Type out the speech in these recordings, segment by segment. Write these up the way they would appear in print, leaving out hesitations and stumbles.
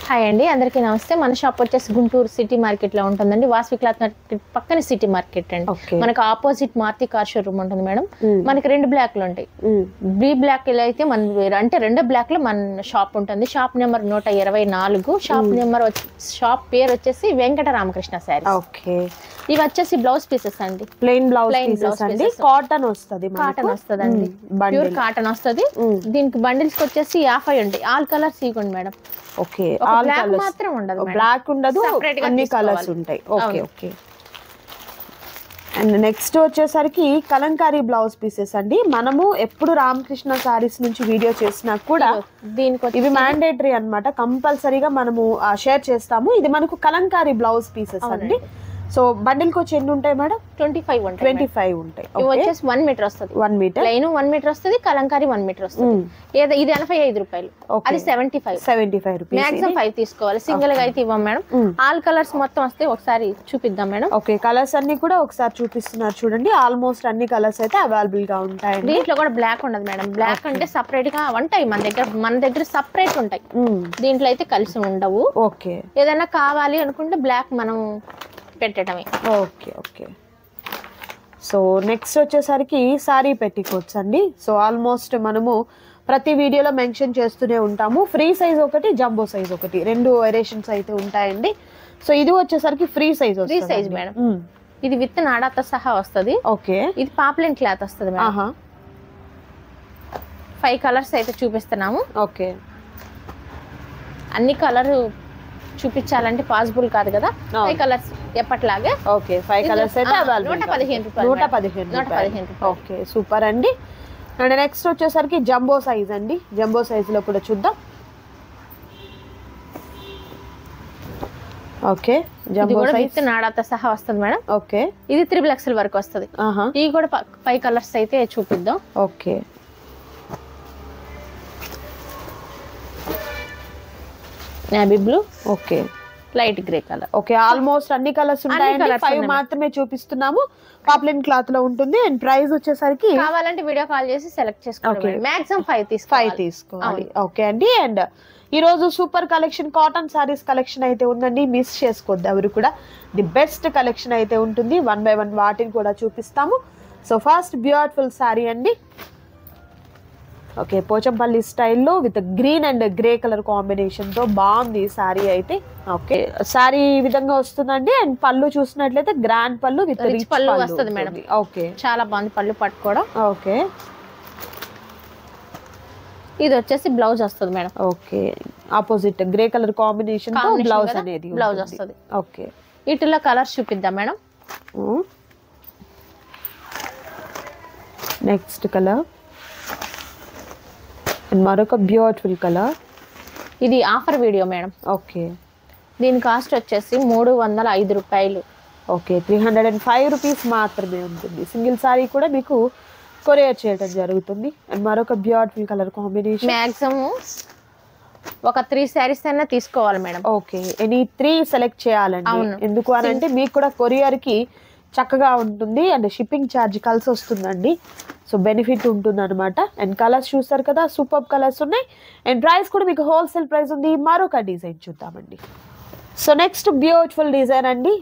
Hi అండి, అందరికీ నమస్తే. మన షాప్ వచ్చేసి గుంటూరు సిటీ మార్కెట్ లో ఉంటుందండి. వాసవి క్లాత్ మార్కెట్ పక్కన సిటీ మార్కెట్ అండి. మనకు ఆపోజిట్ మారుతి కార్ షోరూమ్ ఉంటుంది మేడం. మనకి రెండు బ్లాక్లు ఉంటాయి. బి బ్లాక్ లో అయితే మన అంటే రెండో బ్లాక్ లో మన షాప్ ఉంటుంది. Shop number 124. షాప్ పేరు వచ్చేసి వెంకట రామకృష్ణ శారీ. ఇవి వచ్చేసి బ్లౌజ్ పీసెస్ అండి, ప్లెయిన్ బ్లౌజ్ పీసెస్ అండి. కాటన్ వస్తుంది, అండి, ప్యూర్ కాటన్ వస్తుంది. దీనికి బండిల్స్ వచ్చేసి 50 ఉంటాయి. ఆల్ కలర్స్ ఇవ్వండి మేడం. ఓకే, ఆల్ కలర్స్ మాత్రం ఉండదు, బ్లాక్ ఉండదు, అన్ని కలర్స్ ఉంటాయి. Okay okay. అండ్ నెక్స్ట్ వచ్చేసరికి కలంకారీ బ్లౌజ్ పీసెస్ అండి. మనము ఎప్పుడు రామకృష్ణ సారీస్ నుంచి వీడియో చేసినా కూడా దీనికి ఇవి మ్యాండేటరీ అన్నమాట, కంపల్సరీగా మనము షేర్ చేస్తాము. ఇది మనకు కలంకారీ బ్లౌజ్ పీసెస్ అండి. సో బండిల్ కి వచ్చి ఎన్ని ఉంటాయి మేడం? 25 ఉంటాయి. ఇవి వచ్చేసి 1 మీటర్ వస్తుంది. 1 మీటర్ ప్లెయిన్ 1 మీటర్ వస్తుంది, కలంకారీ 1 మీటర్ వస్తుంది. ఇది 85 రూపాయలు, అది 75 రూపీస్. మాక్సిమం 5 తీసుకోవాలి, సింగిల్ గా అయితే ఇవ్వం మేడం. ఆల్ కలర్స్ మొత్తం వస్తే ఒకసారి చూపిద్దాం మేడం. ఓకే, కలర్స్ అన్ని కూడా ఒకసారి చూపిస్తున్నారు చూడండి. ఆల్మోస్ట్ అన్ని కలర్స్ అయితే అవైలబుల్ గా ఉంటాయి. దీంట్లో కూడా బ్లాక్ ఉండదు మేడం. బ్లాక్ అంటే సపరేట్ గా ఉంటాయి మన దగ్గర సపరేట్ ఉంటాయి. దీంట్లో అయితే కలిసి ఉండవు. ఓకే, ఏదైనా కావాలి అనుకుంటే బ్లాక్ మనం పెట్టడమే. Okay okay. సో నెక్స్ట్ వచ్చేసరికి సారీ పెట్టికోవచ్చు అండి. సో ఆల్మోస్ట్ మనము ప్రతి వీడియోలో మెన్షన్ చేస్తూనే ఉంటాము. ఫ్రీ సైజ్ ఒకటి, జంబో సైజ్ ఒకటి, రెండు వేరియేషన్స్ అయితే ఉంటాయండి. సో ఇది వచ్చేసరికి ఫ్రీ సైజ్ మేడం. ఇది విత్ నాడాతో సహా వస్తుంది. ఓకే, ఇది పాప్లిన్ క్లాత్ వస్తుంది మేడం. 5 కలర్స్ అయితే చూపిస్తున్నాము. ఓకే, అన్ని కలర్ చూపించాలంటే పాసిబుల్ కాదు కదా. 5 కలర్స్ ఎప్పట్లాగే. ఓకే, 5 కలర్స్ అయితే 115 రూపాయలు. 115. ఓకే, సూపర్ అండి. అండ్ నెక్స్ట్ వచ్చేసరికి జంబో సైజ్ అండి. జంబో సైజ్ లో కూడా చూద్దాం. ఓకే, జంబో సైజ్ నాడాతో సహా వస్తుంది మేడం. ఓకే, ఇది 3 XL వరకు వస్తుంది. ఇవి కూడా 5 కలర్స్ అయితే చూపిద్దాం. Okay, navy blue, okay, light grey colour. Okay, almost అన్ని కలర్స్ ఉంటాయండి. 5 మాత్రమే చూపిస్తున్నాము. పాప్లిన్ క్లాత్ లో ఉంటుంది. అండ్ ప్రైస్ వచ్చేసరికి కావాలంటే వీడియో కాల్ చేసి సెలెక్ట్ చేసుకోవాలి. మాక్సిమం 5 తీసుకోవాలి. ఓకే అండి. అండ్ ఈ రోజు super collection cotton saris collection అయితే ఉందండి. మిస్ చేసుకోవద్దు ఎవరు కూడా. ది బెస్ట్ కలెక్షన్ అయితే ఉంటుంది. 1 by 1 వాటిని కూడా చూపిస్తాము. సో ఫస్ట్ బ్యూటిఫుల్ సారీ అండి. ఓకే, పోచంపల్లి స్టైల్లో with green and grey colour combination తో బాగుంది ఈ సారీ అయితే. ఓకే, సారీ ఈ విధంగా వస్తుందండి. అండ్ పళ్ళు చూసినట్లయితే గ్రాండ్ పళ్ళు విత్ రిచ్ పళ్ళు వస్తుంది మేడం. ఓకే, చాలా బాగుంది పళ్ళు పట్టుకోవడం. ఓకే, ఇది వచ్చేసి బ్లౌజ్ వస్తుంది madam. Okay, opposite grey colour combination తో బ్లౌజ్ అనేది బ్లౌజ్ వస్తుంది. ఓకే, వీటిలో కలర్స్ చూపిద్దాం మేడం. నెక్స్ట్ కలర్ మరొక బ్యూటిఫుల్ కలర్. ఇది ఆఫర్ వీడియో మేడం. ఓకే, దీని కాస్ట్ వచ్చేసి 305 రూపాయలు. ఓకే, 305 రూపీస్ మాత్రమే ఉంటుంది. సింగిల్ సారీ కూడా మీకు కొరియర్ చేయడం జరుగుతుంది. అండ్ మరొక బ్యూటిఫుల్ కలర్ కాంబినేషన్. మాక్సిమం ఒక 3 శారీస్ అయినా తీసుకోవాలి మేడం. ఓకే, ఎనీ 3 సెలెక్ట్ చేయాలండి. ఎందుకు అని అంటే మీకు కూడా కొరియర్ కి చక్కగా ఉంటుంది. అండ్ షిప్పింగ్ ఛార్జ్ కలిసి వస్తుందండి. సో బెనిఫిట్ ఉంటుంది అనమాట. అండ్ కలర్స్ చూస్తారు కదా, సూపర్ కలర్స్ ఉన్నాయి. అండ్ ప్రైస్ కూడా మీకు హోల్సేల్ ప్రైస్ ఉంది. మరొక డిజైన్ చూద్దామండి. సో నెక్స్ట్ బ్యూటిఫుల్ డిజైన్ అండి.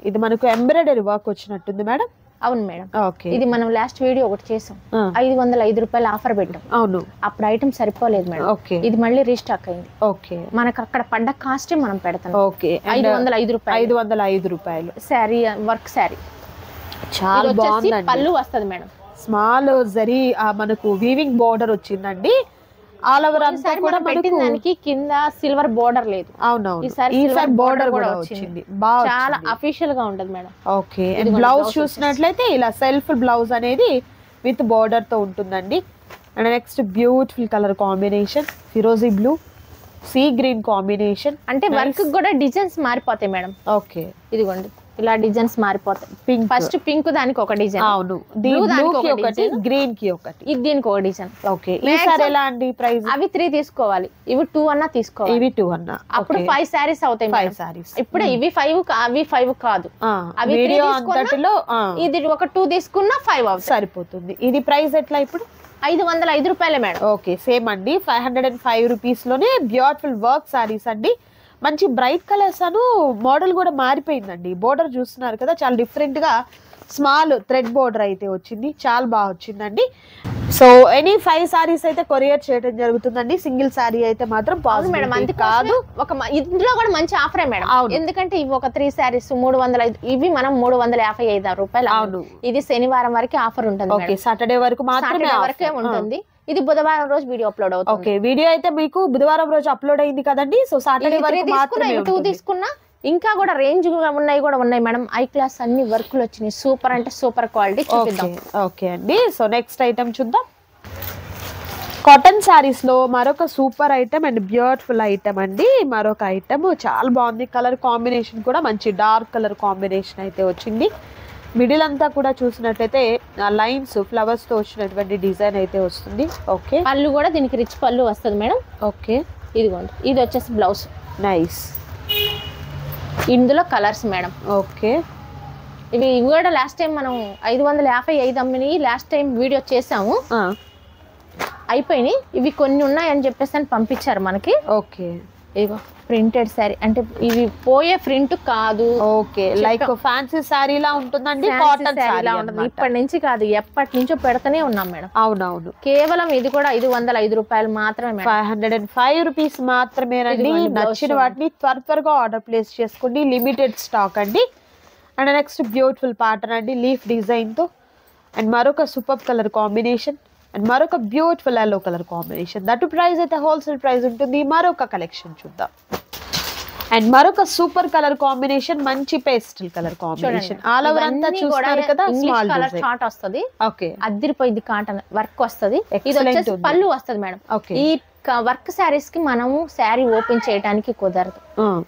ఇది మనకు ఎంబ్రాయిడరీ వర్క్ వచ్చినట్టుంది మేడం. అవును మేడం. ఓకే, ఇది మనం లాస్ట్ వీడియో ఒకటి చేసాం. 505 రూపాయలు ఆఫర్ పెట్టాం. అవును, అప్పుడు ఐటమ్ సరిపోలేదు మేడం. ఓకే, ఇది మళ్ళీ రీస్టాక్ అయింది. ఓకే, మనకు అక్కడ పడ్డ కాస్టే మనం పెడతాం. ఓకే, 505 రూపాయలు. 505 రూపాయలు శారీ వర్క్ శారీ. చాలా బాగుందండి. పళ్ళు వస్తుంది మేడం. స్మాల్ జరీ మనకు వీవింగ్ బోర్డర్ వచ్చిందండి. ఆల్ ఓవర్ అంతా కూడా దానికి కింద సిల్వర్ బోర్డర్ లేదు. అవునవును, ఈసారి బోర్డర్ కూడా వచ్చింది. చాలా అఫీషియల్ గా ఉంటది మేడం. ఓకే, అండ్ బ్లౌజ్ చూసినట్లయితే ఇలా సెల్ఫ్ బ్లౌజ్ అనేది విత్ బోర్డర్ తో ఉంటుందండి. And next beautiful colour combination ఫిరోజీ బ్లూ, సీ గ్రీన్ కాంబినేషన్. అంటే వర్క్ కూడా డిజైన్స్ మారిపోతాయి మేడం. ఓకే, ఇదిగోండి ఇలా డిజైన్స్ మారిపోతాయి. పింక్, ఫస్ట్ పింక్ దానికి ఒక డిజైన్. అవును, ఒకటి గ్రీన్ కి ఒకటి, ఇది దీనికి ఒక డిజైన్. ఓకే, ఈసారి ఎలా అండి ప్రైస్? అవి 3 తీసుకోవాలి, ఇవి 2 అన్నా తీసుకోవాలి. ఇవి 2 అన్నా, అప్పుడు 5 సారీస్ అవుతాయి. 5 సారీస్. ఇప్పుడు ఇవి 5, అవి 5 కాదు. అవి వీడియో అంతటిలో ఇది ఒక 2 తీసుకున్నా 5 అవుతుంది, సరిపోతుంది. ఇది ప్రైస్ ఎట్లా ఇప్పుడు? 505 రూపాయలే మేడం. ఓకే, సేమ్ అండి. 505 రూపీస్ లోనే బ్యూటిఫుల్ వర్క్ సారీస్ అండి. మంచి బ్రైట్ కలర్స్ అను మోడల్ కూడా మారిపోయిందండి. బోర్డర్ చూస్తున్నారు కదా, చాలా డిఫరెంట్ గా స్మాల్ థ్రెడ్ బోర్డర్ అయితే వచ్చింది, చాలా బాగా వచ్చిందండి. సో ఎనీ 5 సారీస్ అయితే కొరియర్ చేయడం జరుగుతుందండి. సింగిల్ సారీ అయితే మాత్రం మేడం కాదు. ఇందులో కూడా మంచి ఆఫరే మేడం, ఎందుకంటే ఇవి ఒక 3 సారీస్ 305, ఇవి మనం 355 రూపాయలు. అవును, ఇది శనివారం వరకు ఆఫర్ ఉంటుంది, సాటర్డే వరకు మాత్రమే వరకే ఉంటుంది. ఇది బుధవారం రోజు వీడియో అప్లోడ్ అవుతుంది. ఓకే, వీడియో అయితే మీకు బుధవారం రోజు అప్లోడ్ అయింది కదండి. సో సాటర్డే వరకు మాత్రమే 2 తీసుకున్నా ఇంకా కూడా రేంజ్ ఉన్నాయి మేడం. ఐ క్లాస్ అన్ని వర్క్లు వచ్చినాయి, సూపర్ అంటే సూపర్ క్వాలిటీ చూపిద్దాం. ఓకే అండి, సో నెక్స్ట్ ఐటమ్ చూద్దాం. కాటన్ సారీస్ లో మరొక super item and beautiful item అండి. మరొక ఐటమ్ చాలా బాగుంది, కలర్ కాంబినేషన్ కూడా మంచి డార్క్ కలర్ కాంబినేషన్ అయితే వచ్చింది. మిడిల్ అంతా కూడా చూసినట్లయితే లైన్స్ ఫ్లవర్స్ తో వచ్చినటువంటి డిజైన్ అయితే వస్తుంది. ఓకే, పళ్ళు కూడా దీనికి రిచ్ పళ్ళు వస్తుంది మేడం. ఓకే, ఇదిగోండి, ఇది వచ్చేసి బ్లౌజ్. నైస్. ఇందులో కలర్స్ మేడం. ఓకే, ఇవి కూడా లాస్ట్ టైం మనం 555 అమ్మిని లాస్ట్ టైం వీడియో చేసాము, అయిపోయినాయి. ఇవి కొన్ని ఉన్నాయని చెప్పేసి అని పంపించారు మనకి. ఓకే, ఇదిగో ప్రింటెడ్ శారీ, అంటే ఇవి పోయే ప్రింట్ కాదు. ఓకే, లైక్ ఫ్యాన్సీ శారీ లా ఉంటుందండి, కాటన్ శారీ లా ఉంటుంది. ఇప్పటి నుంచి కాదు, ఎప్పటి నుంచో పెడతానే ఉన్నాం మేడం. అవునవును, కేవలం ఇది కూడా 505 రూపాయలు మాత్రమే, 505 రూపీస్ మాత్రమేనండి. నచ్చిన వాటిని త్వరగా ఆర్డర్ ప్లేస్ చేసుకోండి, లిమిటెడ్ స్టాక్ అండి. అండ్ నెక్స్ట్ బ్యూటిఫుల్ ప్యాటర్న్ అండి, లీఫ్ డిజైన్ తో, అండ్ మరొక సూపర్ కలర్ కాంబినేషన్, అండ్ మరొక beautiful yellow colour combination. That price అయితే హోల్సేల్ ప్రైస్ ఉంటుంది. మరొక కలెక్షన్ చూద్దాం. అండ్ మరొక సూపర్ కలర్ కాంబినేషన్, మంచి pastel colour combination. All over అంతా చూస్తారు కదా, స్మాల్ కలర్ చార్ట్ వస్తది. ఓకే, అదిరిపోయింది, కాటన్ వర్క్ వస్తది. ఇది వచ్చేసి పళ్ళు వస్తది మేడం. ఈ వర్క్ శారీస్ కి మనము శారీ ఓపెన్ చేయడానికి కుదరదు,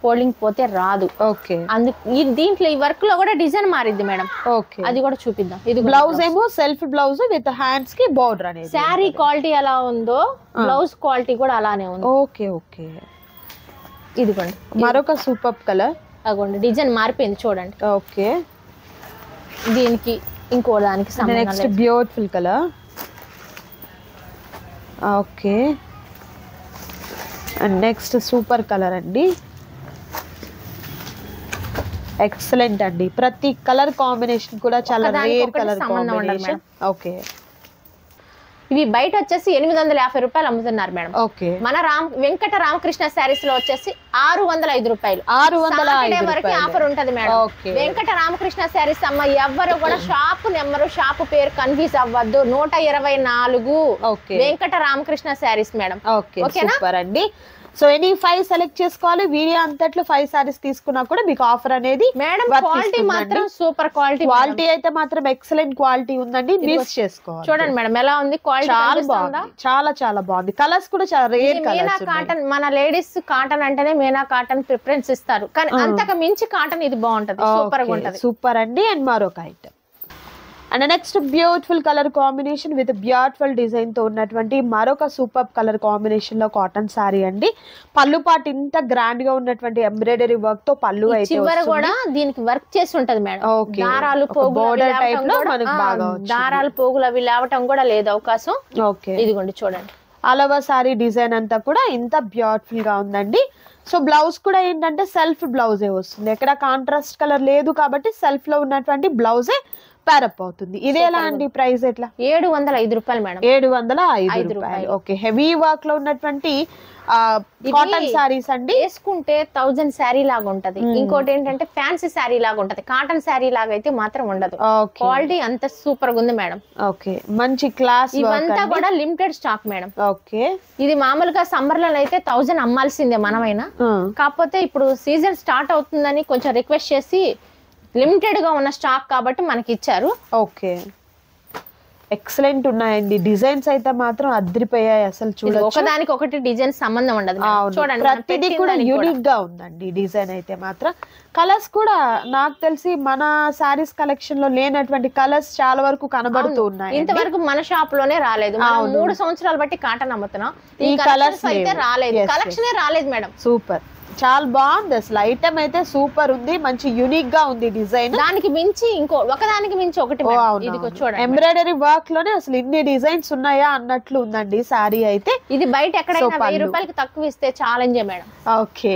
ఫోల్డింగ్ పోతే రాదు. ఓకే, అందుకు దీంట్లో ఈ వర్క్ లో కూడా డిజైన్ మారిద్ది మేడం. ఓకే, అది కూడా చూపిద్దాం. ఇది బ్లౌజ్ ఏమో సెల్ఫ్ బ్లౌజ్ విత్ హ్యాండ్స్ కి బోర్డర్ అనేది. శారీ క్వాలిటీ ఎలా ఉందో బ్లౌజ్ క్వాలిటీ కూడా అలానే ఉంది. ఓకే ఓకే, ఇదిగోండి మరొక సూపర్ కలర్. అగోండి డిజైన్ మారిపోయింది చూడండి. ఓకే, దీనికి ఇంకో దానికి next beautiful colour. Okay, and next super colour అండి, ఎక్సలెంట్ అండి. ప్రతి కలర్ కాంబినేషన్ కూడా చాలా రేర్ కలర్ కాంబినేషన్. ఓకే, ఇవి బయట వచ్చేసి 850 రూపాయలు అమ్ముతున్నారు మేడం. ఓకే, మన వెంకట రామకృష్ణ శారీస్ లో వచ్చేసి 605 రూపాయలు. 605 వరకు ఆఫర్ ఉంటది మేడం. వెంకట రామకృష్ణ శారీస్ అమ్మ ఎవ్వరు కూడా షాప్ నెంబరు షాప్ పేరు కన్ఫ్యూజ్ అవ్వద్దు. 124 Venkata Ramakrishna saris madam. Okay, super అండి. సో ఎనీ 5 సెలెక్ట్ చేసుకోవాలి. వీడియో అంతట్లో 5 సారీస్ తీసుకున్నా కూడా మీకు ఆఫర్ అనేది మేడం. క్వాలిటీ మాత్రం సూపర్ క్వాలిటీ అయితే మాత్రం ఎక్సలెంట్ క్వాలిటీ ఉందండి, మిస్ చేసుకోవాలి. చూడండి మేడం ఎలా ఉంది క్వాలిటీ, చాలా బాగుంది, చాలా చాలా బాగుంది. కలర్స్ కూడా చాలా రేర్ కలర్స్. కాటన్, మన లేడీస్ కాటన్ అంటేనే మేనా కాటన్ ప్రిఫరెన్స్ ఇస్తారు, కానీ అంతకు మించి కాటన్ ఇది బాగుంటది, సూపర్ గా ఉంటది. సూపర్ అండి. అండ్ మరొక item and next beautiful colour combination with beautiful design తో ఉన్నటువంటి మరొక సూపర్ కలర్ కాంబినేషన్ లో కాటన్ సారీ అండి. పళ్ళు పాటు ఇంత గ్రాండ్ గా ఉన్నటువంటి ఎంబ్రాయిడరీ వర్క్ తో పళ్ళు అయితే చివర కూడా దీనికి వర్క్ చేసి ఉంటది మేడం. దారాలు పోగులు దారాలు పోగులు అవి లేవటం కూడా లేదు అవకాశం. ఓకే, ఇదిగోండి చూడండి, అలవా సారీ డిజైన్ అంతా కూడా ఇంత బ్యూటిఫుల్ గా ఉందండి. సో బ్లౌజ్ కూడా ఏంటంటే సెల్ఫ్ బ్లౌజే వస్తుంది, ఎక్కడ కాంట్రాస్ట్ కలర్ లేదు కాబట్టి సెల్ఫ్ లో ఉన్నటువంటి బ్లౌజే ప్యారప్ అవుతుంది. ఇది ఎలా అండి ప్రైస్ ఎట్లా? 705 రూపాయలు మేడం. 705 రూపాయలు. ఓకే, హెవీ వర్క్ లో ఉన్నటువంటి కాటన్ సారీస్ అండి. వేసుకుంటే 1000 శారీ లాగా ఉంటది. ఇంకోటి ఏంటంటే ఫ్యాన్సీ శారీ లాగా ఉంటది, కాటన్ శారీ లాగా అయితే మాత్రం ఉండదు. క్వాలిటీ అంత సూపర్ గా ఉంది మేడం. ఓకే, మంచి క్లాస్. ఇవంతా కూడా లిమిటెడ్ స్టాక్ మేడం. ఓకే, ఇది మామూలుగా సమ్మర్ లో అయితే 1000 అమ్మాల్సిందే మనమైనా, కాకపోతే ఇప్పుడు సీజన్ స్టార్ట్ అవుతుందని కొంచెం రిక్వెస్ట్ చేసి లిమిటెడ్ గా ఉన్న స్టాక్ కాబట్టి మనకి ఇచ్చారు. ఓకే, ఎక్సలెంట్ ఉన్నాయండి. డిజైన్స్ అయితే మాత్రం అదిరిపోయాయి అసలు. చూడండి, ఒకదానికి ఒకటి డిజైన్ సంబంధం ఉండదు చూడండి, ప్రతిదీ కూడా యూనిక్ గా ఉందండి డిజైన్ అయితే మాత్రం. కలర్స్ కూడా నాకు తెలిసి మన సారీస్ కలెక్షన్ లో లేనటువంటి కలర్స్ చాలా వరకు కనబడుతూ ఉన్నాయి. ఇంతవరకు మన షాప్ లోనే రాలేదు. 3 సంవత్సరాలు బట్టి కాటన్ అమ్ముతున్నాం, ఈ కలర్స్ అయితే రాలేదు, కలెక్షనే రాలేదు మేడం. సూపర్, చాలా బాగుంది అసలు. ఐటమ్ అయితే సూపర్ ఉంది, మంచి యూనిక్ గా ఉంది డిజైన్. దానికి మించి ఇంకో ఒకదానికి మించి ఒకటి చూడండి, ఎంబ్రాయిడరీ వర్క్ లోనే అసలు ఇన్ని డిజైన్స్ ఉన్నాయా అన్నట్లు ఉందండి సారీ అయితే. ఇది బయట ఎక్కడైనా 1000 రూపాయలకి తక్కువ ఇస్తే ఛాలెంజ్ మేడం. ఓకే,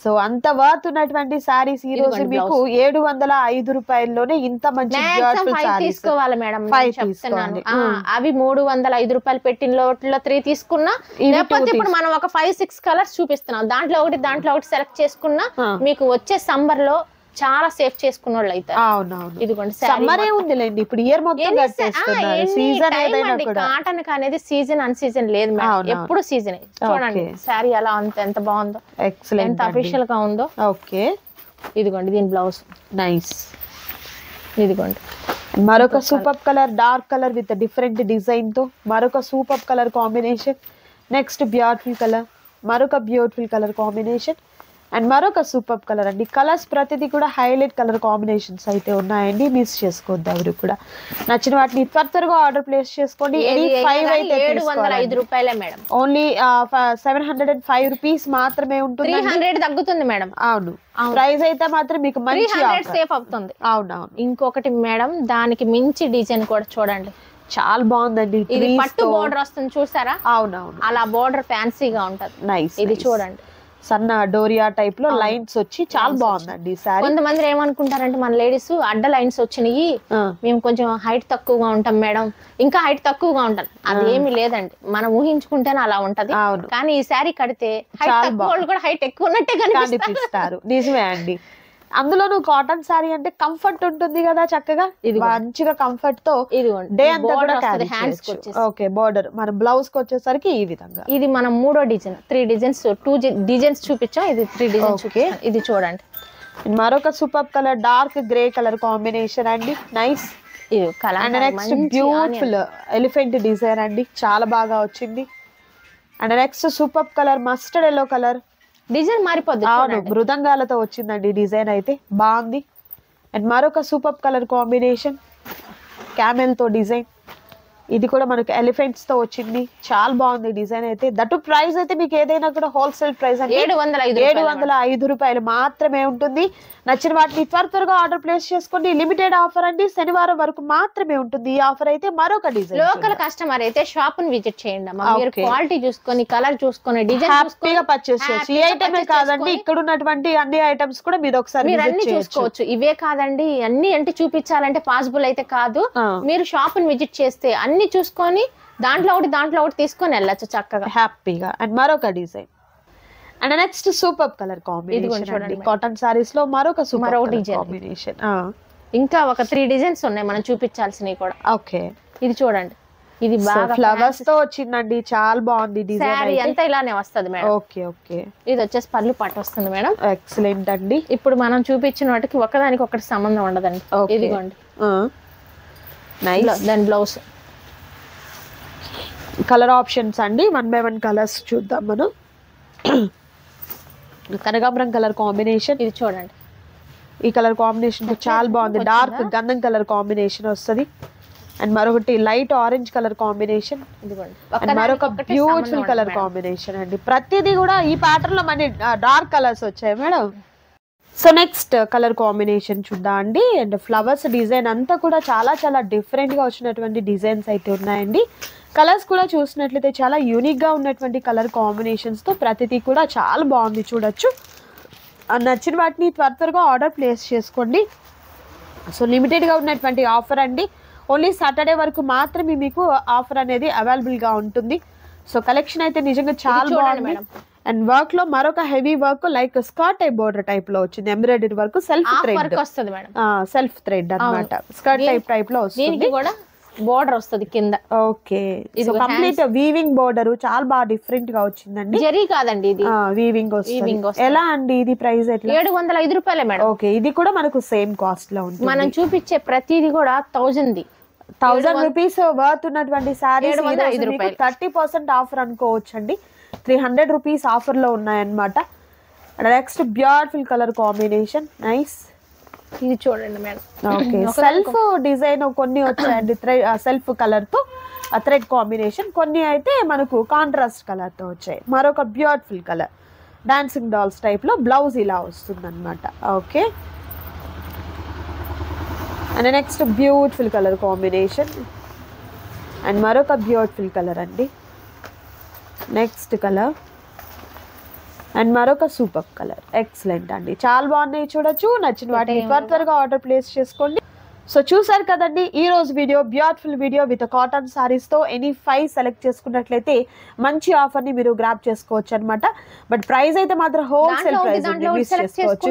సో అంత వర్త్ ఉన్నటువంటి సారీస్ ఈ రోజు మీకు 705 రూపాయల్లోనే ఇంత మంచి బ్యూటిఫుల్ సారీస్ తీసుకోవాలి మేడం. అవి 305 రూపాయలు పెట్టిన లోట్లో 3 తీసుకున్నా, లేకపోతే ఇప్పుడు మనం ఒక 5-6 కలర్స్ చూపిస్తున్నాం, దాంట్లో ఒకటి సెలెక్ట్ చేసుకున్నా మీకు వచ్చే సమ్మర్ లో చాలా సేఫ్ చేసుకున్న వాళ్ళు అయితే. అవునవును, ఇదిగోండి సమ్మరే ఉందిలేండి, ఇప్పుడు ఇయర్ మొత్తం కట్టేస్తున్నారు. సీజన్ ఏదైనా కూడా కాటన్ అనేది సీజన్ అన్ సీజన్ లేదు మేడం, ఎప్పుడు సీజన్. చూడండి శారీ ఎలా ఎంత బాగుందో, ఎక్సలెంట్, ఎంత అఫీషియల్ గా ఉందో. ఓకే, ఇదిగోండి దీని బ్లౌజ్ నైస్. ఇదిగోండి మరొక super colour, dark colour with different design తో మరొక super colour combination. Next beautiful colour, మరొక బ్యూటిఫుల్ కలర్ కాంబినేషన్ అండ్ మరొక సూపర్ కలర్ అండి. కలర్స్ ప్రతిదీ కూడా హైలైట్ కలర్ కాంబినేషన్స్ అయితే ఉన్నాయండి, మిస్ చేసుకోవద్దు ఎవరు కూడా. నచ్చిన వాటిని త్వరగా ఆర్డర్ ప్లేస్ చేసుకోండి. 705 రూపాయలే మేడం, ఓన్లీ 705 రూపీస్ మాత్రమే ఉంటుంది. 300 తగ్గుతుంది మేడం. అవును, ప్రైస్ అయితే మాత్రం మీకు మంచి సేఫ్ అవుతుంది. అవునవును. ఇంకొకటి మేడం, దానికి మించి డిజైన్ కూడా చూడండి, చాలా బాగుందండి. ఇది పట్టు బోర్డర్ వస్తుంది చూసారా? అవునవును, అలా బోర్డర్ ఫ్యాన్సీగా ఉంటది. నైస్. ఇది చూడండి, సన్న డోరియా టైప్ లో లైన్స్ వచ్చి చాలా బాగుందండి సారీ. కొంతమంది ఏమనుకుంటారంటే మన లేడీస్ అడ్డ లైన్స్ వచ్చినాయి, మేము కొంచెం హైట్ తక్కువగా ఉంటాం మేడం, ఇంకా హైట్ తక్కువగా ఉంటాం. అది ఏమి లేదండి, మనం ఊహించుకుంటేనే అలా ఉంటది. కానీ ఈ శారీ కడితే కూడా హైట్ ఎక్కువ ఉన్నట్టే కనిపిస్తారు. నిజమే అండి. అందులోనూ కాటన్ సారీ అంటే కంఫర్ట్ ఉంటుంది కదా, చక్కగా ఇది మంచిగా కంఫర్ట్ తో డే అంతా కూడా హ్యాండ్స్. ఓకే, బోర్డర్ మన బ్లౌజ్ కి వచ్చేసరికి ఈ విధంగా. ఇది మనం 3వ డిజైన్, 3 డిజైన్స్ 2 డిజైన్స్ చూపించాం, ఇది 3 డిజైన్స్. ఇది చూడండి, మరొక super colour dark grey colour combination అండి, nice. And next beautiful elephant design అండి, చాలా బాగా వచ్చింది. And next super colour mustard yellow colour, design మారిపోద్ది. అవును, మృదంగాలతో వచ్చిందండి డిజైన్ అయితే బాగుంది. అండ్ మరొక సూపర్ కలర్ కాంబినేషన్ క్యామెల్ తో డిజైన్, ఇది కూడా మనకు ఎలిఫెంట్స్ తో వచ్చింది, చాలా బాగుంది డిజైన్ అయితే. దట్ ప్రైస్ అయితే మీకు ఏదైనా కూడా హోల్సేల్ ప్రైస్ అంటే 705 రూపాయలు మాత్రమే ఉంటుంది. నచ్చిన వాటిని త్వరగా ఆర్డర్ ప్లేస్ చేసుకోండి. లిమిటెడ్ ఆఫర్ అండి, శనివారం వరకు మాత్రమే ఉంటుంది ఈ ఆఫర్ అయితే. మరొక డిజైన్, లోకల్ కస్టమర్ అయితే షాప్ ని విజిట్ చేయండి, మీరు క్వాలిటీ చూసుకొని కలర్ చూసుకొని డిజైన్ హ్యాపీగా పర్చేస్ చేయొచ్చు. ఈ ఐటమే కాదండి, ఇక్కడ ఉన్నటువంటి అన్ని ఐటమ్స్ కూడా మీరు ఒకసారి అన్ని చూసుకోవచ్చు. ఇవే కాదండి, అన్ని అంటే చూపించాలంటే పాసిబుల్ అయితే కాదు. మీరు షాప్ ని విజిట్ చేస్తే అన్ని చూసుకొని దాంట్లో ఒకటి తీసుకొని వెళ్ళచ్చు చక్కగా హ్యాపీగా. అండ్ మరొక design and next super colour combination cotton saris లో మరొక సూపర్ కాంబినేషన్. ఇంకా ఒక 3 డిజైన్స్ ఉన్నాయి మనం చూపించాల్సినవి కూడా. ఓకే, ఇది చూడండి, ఇది బాగా ఫ్లవర్స్ తో వచ్చిందండి, చాలా బాగుంది డిజైన్. సారీ అంతా ఇలానే వస్తది మేడం. ఓకే ఓకే, ఇది వచ్చేసి పళ్ళు పట్టు వస్తుంది మేడం. ఎక్సలెంట్ అండి. ఇప్పుడు మనం చూపించిన వాటికి ఒకదానికి ఒకటి సంబంధం ఉండదండి. ఇదిగోండి నైస్. దాని బ్లౌజ్ కలర్ ఆప్షన్స్ అండి, 1 by 1 కలర్స్ చూద్దాం మనం. కనకాంబరం కలర్ కాంబినేషన్, ఇది చూడండి, ఈ కలర్ కాంబినేషన్ చాలా బాగుంది. డార్క్ గంధం కలర్ కాంబినేషన్ వస్తుంది. అండ్ మరొకటి light orange colour combination, and మరొక బ్యూటిఫుల్ కలర్ కాంబినేషన్ అండి. ప్రతిదీ కూడా ఈ ప్యాటర్న్ లో మన డార్క్ కలర్స్ వచ్చాయి madam. So next colour combination చూద్దాం అండి. అండ్ ఫ్లవర్స్ డిజైన్ అంతా కూడా చాలా డిఫరెంట్ గా వచ్చినటువంటి డిజైన్స్ అయితే ఉన్నాయండి. కలర్స్ కూడా చూసినట్లయితే చాలా యూనిక్ గా ఉన్నటువంటి కలర్ కాంబినేషన్స్ తో ప్రతిదీ కూడా చాలా బాగుంది, చూడొచ్చు. నచ్చిన వాటిని త్వరగా ఆర్డర్ ప్లేస్ చేసుకోండి. సో లిమిటెడ్ గా ఉన్నటువంటి ఆఫర్ అండి, ఓన్లీ సాటర్డే వరకు మాత్రమే మీకు ఆఫర్ అనేది అవైలబుల్ గా ఉంటుంది. సో కలెక్షన్ అయితే నిజంగా చాలా బాగుంది. అండ్ వర్క్ లో మరొక heavy work like skirt type border type లో వచ్చింది, embroidery work, self thread self thread అన్నమాట. స్కర్ట్ టైప్ లో వస్తుంది, బోర్డర్ వస్తుంది కింద. Okay, so complete weaving border చాలా బాగా డిఫరెంట్ గా వచ్చిందండి. జరీ కాదండి, ఇది వీవింగ్ వస్తుంది. ఎలా అండి ఇది ప్రైస్ ఎట్లా? 705 రూపాయలే మేడం. ఓకే, ఇది కూడా మనకు సేమ్ కాస్ట్ లో ఉంటుంది. మనం చూపించే ప్రతిది కూడా 1000 రూపీస్ వర్త్ ఉన్నటువంటి సారీస్ 30% ఆఫర్ అనుకోవచ్చు అండి. 300 రూపీస్ ఆఫర్ లో ఉన్నాయన్నమాట. Next beautiful colour combination, nice. ఇది చూడండి మేడం. ఓకే, సెల్ఫ్ డిజైన్ కొన్ని వచ్చాయండి, సెల్ఫ్ కలర్ తో థ్రెడ్ కాంబినేషన్. కొన్ని అయితే మనకు కాంట్రాస్ట్ కలర్ తో వచ్చాయి. మరొక beautiful colour dancing dolls type లో బ్లౌజ్ ఇలా వస్తుంది అనమాట. Okay, and next beautiful colour combination and మరొక బ్యూటిఫుల్ కలర్ అండి. నెక్స్ట్ కలర్ అండ్ మరొక సూపర్ కలర్, ఎక్సలెంట్ అండి, చాలా బాగున్నాయి. చూడొచ్చు, నచ్చిన వాటిని త్వరగా ఆర్డర్ ప్లేస్ చేసుకోండి. సో చూసారు కదండి ఈ రోజు video, beautiful video with cotton saris తో ఎనీ 5 సెలెక్ట్ చేసుకున్నట్లయితే మంచి ఆఫర్ ని మీరు గ్రాప్ చేసుకోవచ్చు అనమాట. బట్ ప్రైస్ అయితే మాత్రం హోల్సేల్ ప్రైస్ మిస్ చేసుకోవచ్చు,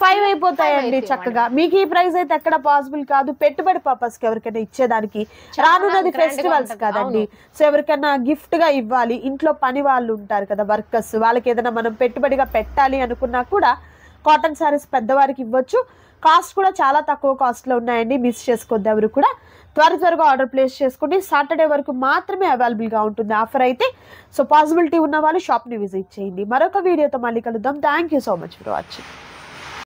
5 అయిపోతాయండి చక్కగా. మీకు ఈ ప్రైస్ అయితే ఎక్కడ పాసిబుల్ కాదు. పెట్టుబడి పర్పస్ కి ఎవరికైనా ఇచ్చేదానికి, రానున్నది ఫెస్టివల్స్ కదండి, సో ఎవరికైనా గిఫ్ట్ గా ఇవ్వాలి, ఇంట్లో పని వాళ్ళు ఉంటారు కదా వర్కర్స్, వాళ్ళకి ఏదైనా మనం పెట్టుబడిగా పెట్టాలి అనుకున్నా కూడా కాటన్ సారీస్ పెద్దవారికి ఇవ్వచ్చు. కాస్ట్ కూడా చాలా తక్కువ కాస్ట్లో ఉన్నాయండి, మిస్ చేసుకోవద్దు ఎవరు కూడా. త్వరగా ఆర్డర్ ప్లేస్ చేసుకోండి. సాటర్డే వరకు మాత్రమే అవైలబుల్గా ఉంటుంది ఆఫర్ అయితే. సో పాసిబిలిటీ ఉన్న వాళ్ళు షాప్ని విజిట్ చేయండి. మరొక వీడియోతో మళ్ళీ కలుద్దాం. Thank you so much for watching.